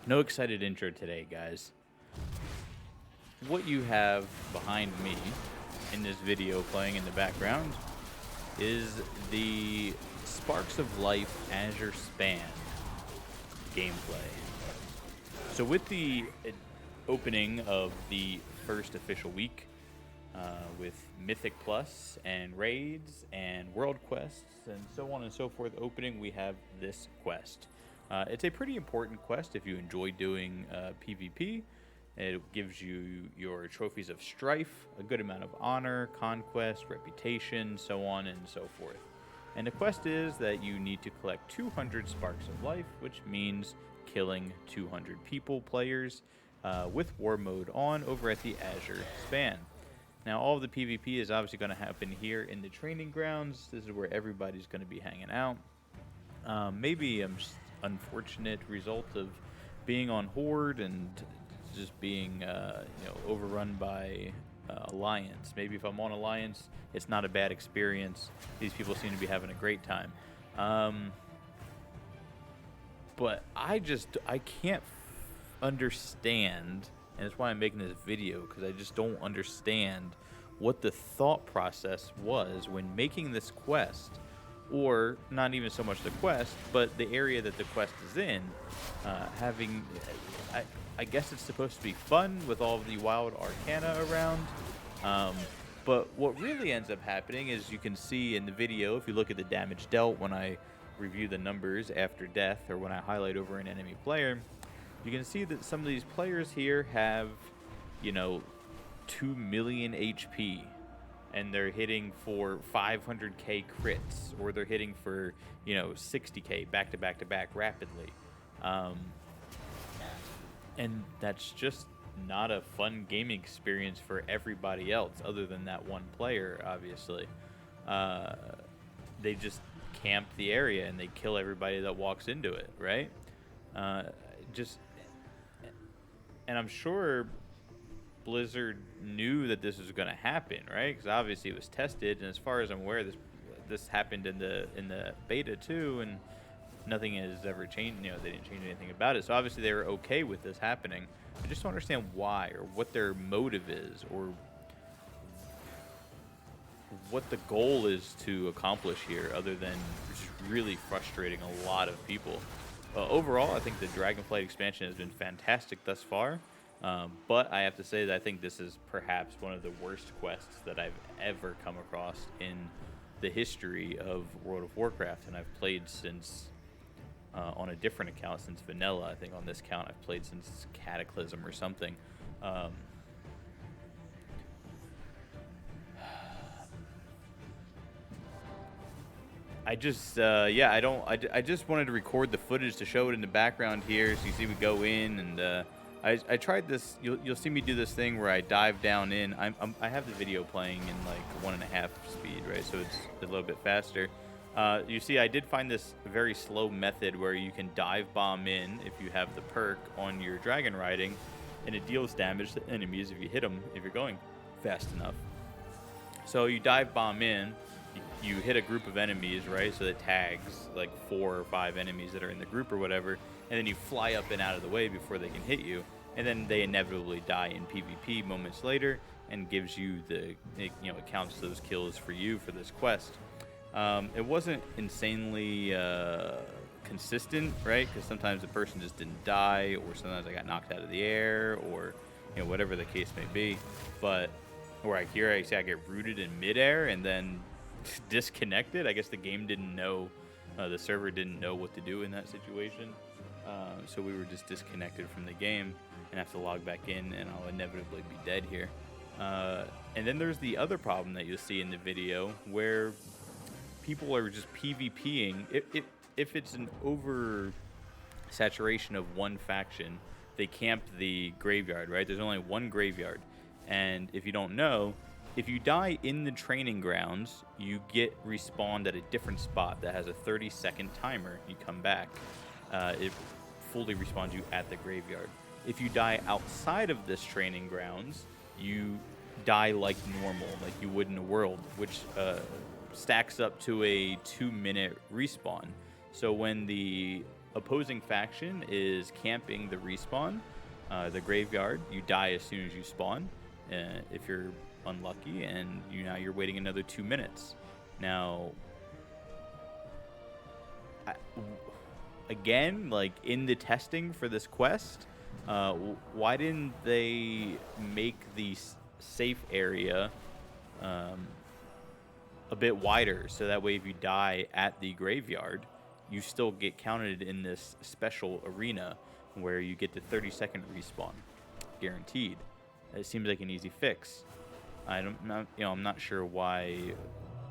No excited intro today, guys. What you have behind me in this video playing in the background is the Sparks of Life Azure Span gameplay. So with the opening of the first official week with Mythic Plus and raids and world quests and so on and so forth opening, we have this quest. It's a pretty important quest if you enjoy doing PvP. It gives you your trophies of strife, a good amount of honor, conquest, reputation, so on and so forth. And the quest is that you need to collect 200 Sparks of Life, which means killing 200 players, with war mode on over at the Azure Span. Now, all of the PvP is obviously going to happen here in the training grounds. This is where everybody's going to be hanging out. Maybe a unfortunate result of being on Horde and just being overrun by Alliance. Maybe if I'm on Alliance, it's not a bad experience. These people seem to be having a great time. But I can't understand, and that's why I'm making this video, because I just don't understand what the thought process was when making this quest, or not even so much the quest, but the area that the quest is in, I guess it's supposed to be fun with all of the wild arcana around, but what really ends up happening is, you can see in the video, if you look at the damage dealt when I review the numbers after death, or when I highlight over an enemy player, you can see that some of these players here have, 2 million HP, and they're hitting for 500k crits, or they're hitting for, 60k back to back to back rapidly. And that's just not a fun gaming experience for everybody else, other than that one player, obviously. They just camp the area and they kill everybody that walks into it, right? And I'm sure Blizzard knew that this was going to happen, right? Because obviously it was tested, and as far as I'm aware, this happened in the beta too, and nothing has ever changed. They didn't change anything about it, so obviously they were okay with this happening. I just don't understand why, or what their motive is, or what the goal is to accomplish here, other than just really frustrating a lot of people. Overall, I think the Dragonflight expansion has been fantastic thus far, but I have to say that I think this is perhaps one of the worst quests that I've ever come across in the history of World of Warcraft, and I've played since, on a different account, since Vanilla. I think on this account I've played since Cataclysm or something. I just wanted to record the footage to show it in the background here, so you see we go in, and I tried this. You'll see me do this thing where I dive down in. I have the video playing in like 1.5 speed, right? So it's a little bit faster. You see, I did find this very slow method where you can dive bomb in if you have the perk on your dragon riding, and it deals damage to enemies if you hit them, if you're going fast enough. So you dive bomb in. You hit a group of enemies, right? So that tags like 4 or 5 enemies that are in the group or whatever, and then you fly up and out of the way before they can hit you, and then they inevitably die in PvP moments later, and gives you it counts those kills for you for this quest. It wasn't insanely consistent, right? Because sometimes the person just didn't die, or sometimes I got knocked out of the air, or whatever the case may be. But where I get rooted in midair and then disconnected. I guess the game didn't know, the server didn't know what to do in that situation, so we were just disconnected from the game and have to log back in, and I'll inevitably be dead here. And then there's the other problem that you'll see in the video, where people are just PvPing. If it's an over saturation of one faction, they camp the graveyard, right? There's only one graveyard, and if you don't know, if you die in the training grounds, you get respawned at a different spot that has a 30-second timer. You come back. It fully respawns you at the graveyard. If you die outside of this training grounds, you die like normal, like you would in a world, which stacks up to a 2-minute respawn. So when the opposing faction is camping the respawn, the graveyard. You die as soon as you spawn, if you're unlucky, and now you're waiting another 2 minutes. Now, again, like in the testing for this quest, why didn't they make the safe area a bit wider, so that way if you die at the graveyard, you still get counted in this special arena where you get the 30-second respawn, guaranteed? It seems like an easy fix. I'm not sure why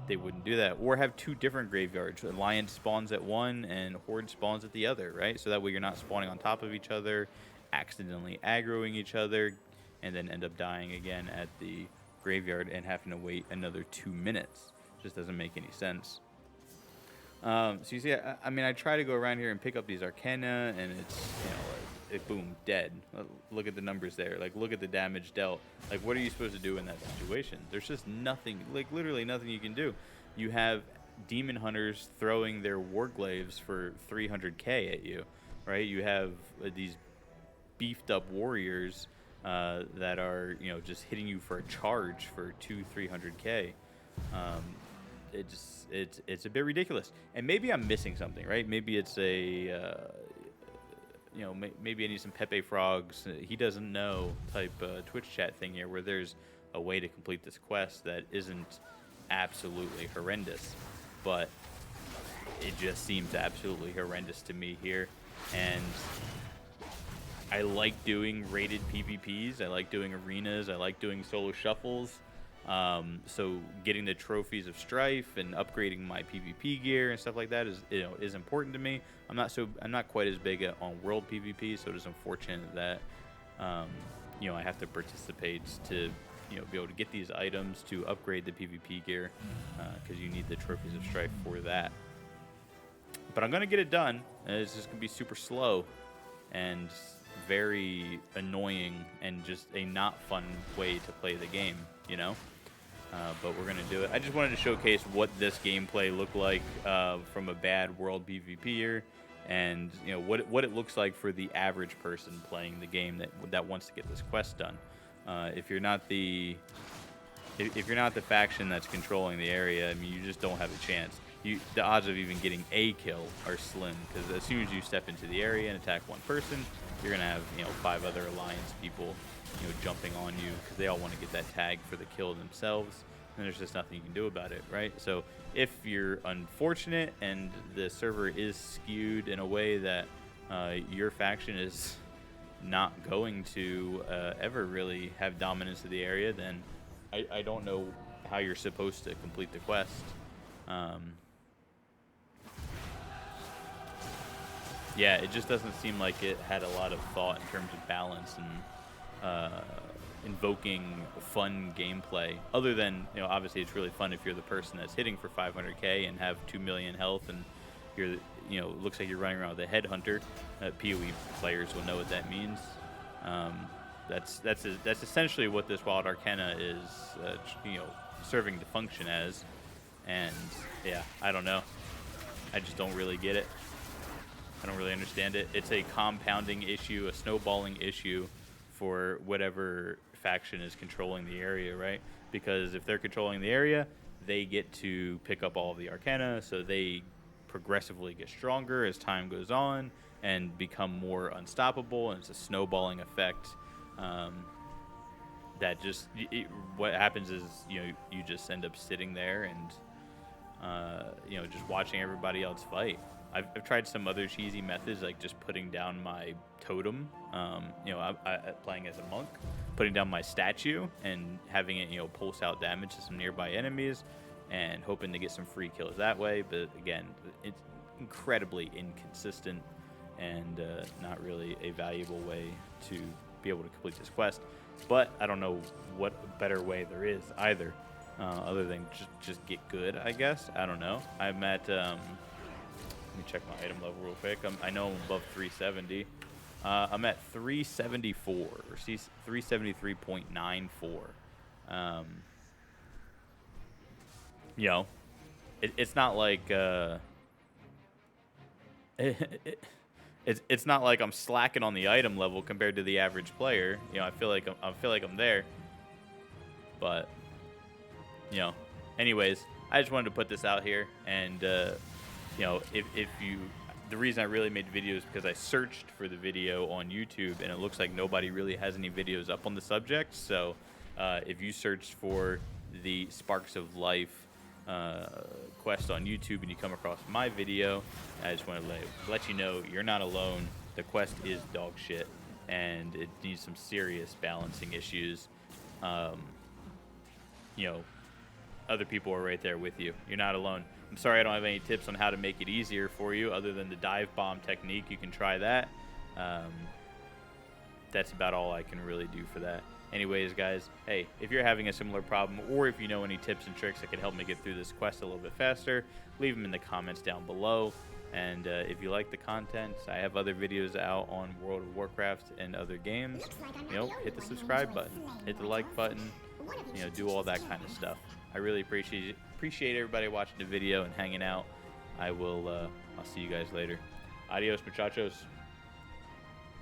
they wouldn't do that, or have 2 different graveyards. Alliance spawns at one and Horde spawns at the other, right? So that way you're not spawning on top of each other, accidentally aggroing each other, and then end up dying again at the graveyard and having to wait another 2 minutes. Just doesn't make any sense. So you see, I mean, I try to go around here and pick up these arcana, and it's, boom, dead. Look at the numbers there. Like, look at the damage dealt. Like, what are you supposed to do in that situation? There's just nothing, like, literally nothing you can do. You have demon hunters throwing their warglaves for 300k at you, right? You have these beefed up warriors that are, just hitting you for a charge for 200-300k. It's a bit ridiculous, and maybe I'm missing something, right? Maybe it's a maybe I need some Pepe Frogs, he doesn't know type Twitch chat thing here, where there's a way to complete this quest that isn't absolutely horrendous, but it just seems absolutely horrendous to me here. And I like doing rated PvPs, I like doing arenas, I like doing solo shuffles. So getting the trophies of strife and upgrading my PvP gear and stuff like that is important to me. I'm not quite as big on world PvP, so it is unfortunate that I have to participate to be able to get these items to upgrade the PvP gear, because you need the trophies of strife for that. But I'm gonna get it done, and it's just gonna be super slow and very annoying and just a not fun way to play the game, but we're gonna do it. I just wanted to showcase what this gameplay looked like from a bad world PvPer, and what it looks like for the average person playing the game that wants to get this quest done. If you're not the faction that's controlling the area, I mean, you just don't have a chance. The odds of even getting a kill are slim, because as soon as you step into the area and attack one person, you're gonna have 5 other alliance people jumping on you, because they all want to get that tag for the kill themselves, and there's just nothing you can do about it, right? So if you're unfortunate and the server is skewed in a way that your faction is not going to ever really have dominance of the area, then I don't know how you're supposed to complete the quest. Yeah, it just doesn't seem like it had a lot of thought in terms of balance and invoking fun gameplay. Other than, obviously it's really fun if you're the person that's hitting for 500k and have 2 million health, and you're, looks like you're running around with a headhunter. PoE players will know what that means. That's essentially what this Wild Arcana is, serving to function as. And yeah, I don't know. I just don't really get it. I don't really understand it. It's a compounding issue, a snowballing issue for whatever faction is controlling the area, right? Because if they're controlling the area, they get to pick up all of the arcana, so they progressively get stronger as time goes on and become more unstoppable, and it's a snowballing effect. That just, what happens is, you just end up sitting there and, just watching everybody else fight. I've tried some other cheesy methods, like just putting down my totem, playing as a monk, putting down my statue and having it, pulse out damage to some nearby enemies and hoping to get some free kills that way. But again, it's incredibly inconsistent and not really a valuable way to be able to complete this quest. But I don't know what better way there is either, other than just get good, I guess. I don't know. I'm at... Let me check my item level real quick. I know I'm above 370. I'm at 374, or 373.94. It's not like it's not like I'm slacking on the item level compared to the average player. You know, I feel like I'm there. But you know, anyways, I just wanted to put this out here, and you know, if you, the reason I really made the video is because I searched for the video on YouTube, and it looks like nobody really has any videos up on the subject. So if you searched for the Sparks of Life quest on YouTube and you come across my video, I just want to let you know you're not alone. The quest is dog shit, and it needs some serious balancing issues. You know, other people are right there with you. You're not alone. I'm sorry I don't have any tips on how to make it easier for you other than the dive bomb technique. You can try that. That's about all I can really do for that. Anyways, guys, hey, if you're having a similar problem, or if you know any tips and tricks that could help me get through this quest a little bit faster, leave them in the comments down below. And if you like the content, I have other videos out on World of Warcraft and other games. You know, hit the subscribe button, hit the like button, you know, do all that kind of stuff. I really appreciate everybody watching the video and hanging out. I'll see you guys later. Adios, muchachos.